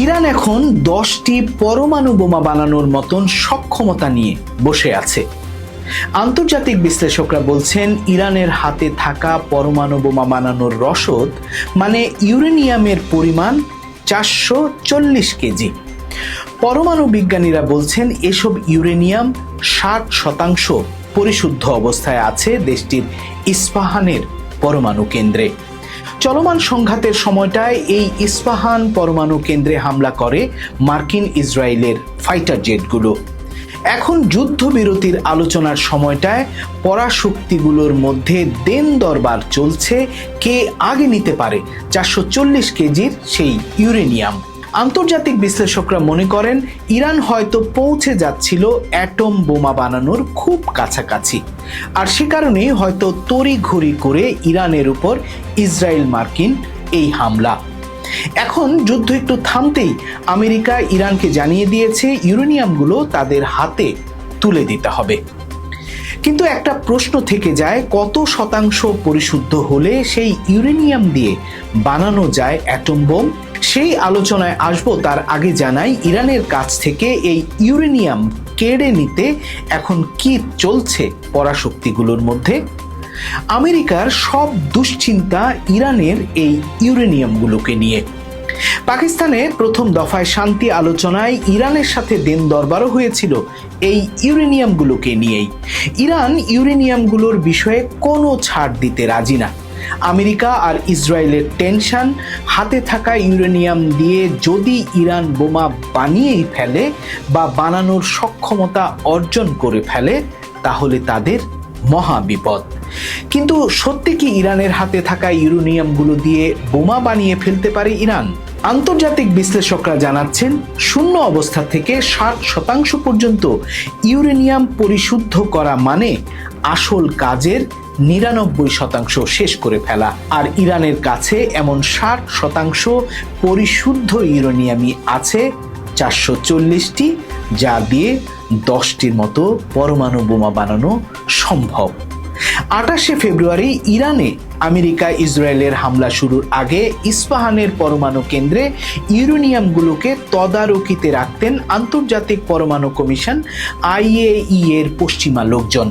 Iran এখন 10টি পরমাণু বোমা বানানোর মতন সক্ষমতা নিয়ে বসে আছে। আন্তর্জাতিক বিশ্লেষকরা বলছেন ইরানের হাতে থাকা পরমাণু বোমা বানানোর রসদ মানে ইউরেনিয়ামের পরিমাণ 440 কেজি। পরমাণু বিজ্ঞানীরা বলছেন এসব ইউরেনিয়াম 60% পরিশুদ্ধ অবস্থায় আছে দেশটির ইস্পাহানের পরমাণু কেন্দ্রে। চলমান সংঘাতের সময়টায় এই ইস্পাহান পরমাণু কেন্দ্রে হামলা করে মার্কিন ইসরায়েলের ফাইটার জেটগুলো। এখন যুদ্ধবিরতির আলোচনার সময়টায় পরাশক্তিগুলোর মধ্যে দেন দরবার চলছে কে আগে নিতে পারে 440 কেজির সেই ইউরেনিয়াম। আন্তর্জাতিক বিশ্লেষকরা মনে করেন ইরান হয়তো পৌঁছে যাচ্ছিল অ্যাটম বোমা বানানোর খুব কাছাকাছি, আর সে কারণেই হয়তো তড়িঘড়ি করে ইরানের উপর ইসরায়েল মার্কিন এই হামলা। এখন যুদ্ধ একটু থামতেই আমেরিকা ইরানকে জানিয়ে দিয়েছে ইউরেনিয়ামগুলো তাদের হাতে তুলে দিতে হবে। কিন্তু একটা প্রশ্ন থেকে যায়, কত শতাংশ পরিশুদ্ধ হলে সেই ইউরেনিয়াম দিয়ে বানানো যায় অ্যাটম বোম? সেই আলোচনায় আসবো, তার আগে জানাই ইরানের কাছ থেকে এই ইউরেনিয়াম কেড়ে নিতে এখন কি চলছে পরাশক্তিগুলোর মধ্যে। আমেরিকার সব দুশ্চিন্তা ইরানের এই ইউরেনিয়ামগুলোকে নিয়ে। পাকিস্তানে প্রথম দফায় শান্তি আলোচনায় ইরানের সাথে দেন দরবারও হয়েছিল এই ইউরেনিয়ামগুলোকে নিয়েই। ইরান ইউরেনিয়ামগুলোর বিষয়ে কোনো ছাড় দিতে রাজি না। আমেরিকা আর ইসরায়েলের টেনশন, হাতে থাকা ইউরেনিয়াম দিয়ে যদি ইরান বোমা বানিয়েই ফেলে বা বানানোর সক্ষমতা অর্জন করে ফেলে তাহলে তাদের মহা বিপদ। কিন্তু সত্যি কি ইরানের হাতে থাকা ইউরেনিয়ামগুলো দিয়ে বোমা বানিয়ে ফেলতে পারে ইরান? আন্তর্জাতিক বিশ্লেষকরা জানাচ্ছেন শূন্য অবস্থা থেকে 60% পর্যন্ত ইউরেনিয়াম পরিশুদ্ধ করা মানে আসল কাজের 99% শেষ করে ফেলা। আর ইরানের কাছে এমন 60% পরিশুদ্ধ ইউরেনিয়ামই আছে 440টি, যা দিয়ে 10টির মতো পরমাণু বোমা বানানো সম্ভব। 28শে ফেব্রুয়ারি ইরানে আমেরিকা ইসরায়েলের হামলা শুরুর আগে ইস্পাহানের পরমাণু কেন্দ্রে ইউরেনিয়ামগুলোকে তদারকিতে রাখতেন আন্তর্জাতিক পরমাণু কমিশন IAEA এর পশ্চিমা লোকজন।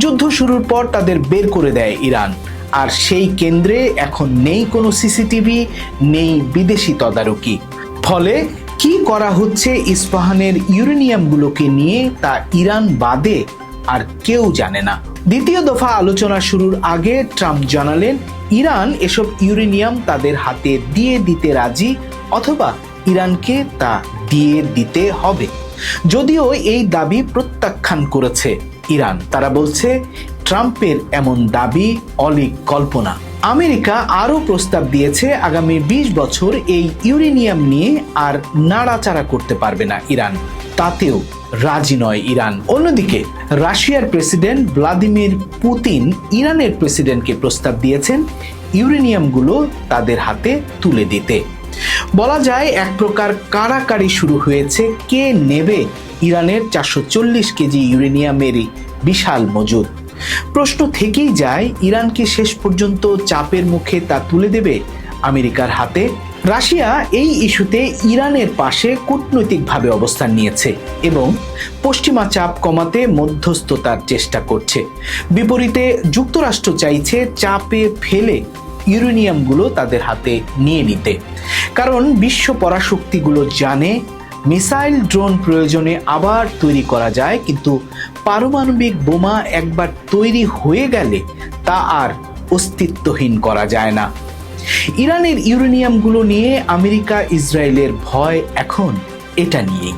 যুদ্ধ শুরুর পর তাদের বের করে দেয় ইরান, আর সেই কেন্দ্রে এখন নেই কোনো সিসিটিভি, নেই বিদেশি তদারকি। ফলে কি করা হচ্ছে ইস্পাহানের ইউরেনিয়ামগুলোকে নিয়ে তা ইরান বাদে আর কেউ জানে না। দ্বিতীয় দফা আলোচনা শুরুর আগে ট্রাম্প জানালেন ইরান এসব ইউরেনিয়াম তাদের হাতে দিয়ে দিতে রাজি, অথবা ইরানকে তা দিয়ে দিতে হবে। যদিও এই দাবি প্রত্যাখ্যান করেছে ইরান। তারা বলছে ট্রাম্পের এমন দাবি অলীক কল্পনা। আমেরিকা আরও প্রস্তাব দিয়েছে আগামী 20 বছর এই ইউরেনিয়াম নিয়ে আর নাড়াচাড়া করতে পারবে না ইরান। তাতেও রাজি নয় ইরান। অন্যদিকে রাশিয়ার প্রেসিডেন্ট ভ্লাদিমির পুতিন ইরানের প্রেসিডেন্টকে প্রস্তাব দিয়েছেন ইউরেনিয়ামগুলো তাদের হাতে তুলে দিতে। বলা যায় এক প্রকার কাড়াকাড়ি শুরু হয়েছে কে নেবে ইরানের 440 কেজি ইউরেনিয়ামেরই বিশাল মজুদ। প্রশ্ন থেকেই যায়, ইরান কি শেষ পর্যন্ত চাপের মুখে তা তুলে দেবে আমেরিকার হাতে? রাশিয়া এই ইস্যুতে ইরানের পাশে কূটনৈতিকভাবে অবস্থান নিয়েছে এবং পশ্চিমা চাপ কমাতে মধ্যস্থতার চেষ্টা করছে। বিপরীতে যুক্তরাষ্ট্র চাইছে চাপে ফেলে ইউরেনিয়ামগুলো তাদের হাতে নিয়ে নিতে। কারণ বিশ্ব পরাশক্তিগুলো জানে মিসাইল ড্রোন প্রয়োজনে আবার তৈরি করা যায়, কিন্তু পারমাণবিক বোমা একবার তৈরি হয়ে গেলে তা আর অস্তিত্বহীন করা যায় না। ইরানের ইউরেনিয়ামগুলো নিয়ে আমেরিকা ইসরায়েলের ভয় এখন এটা নিয়েই।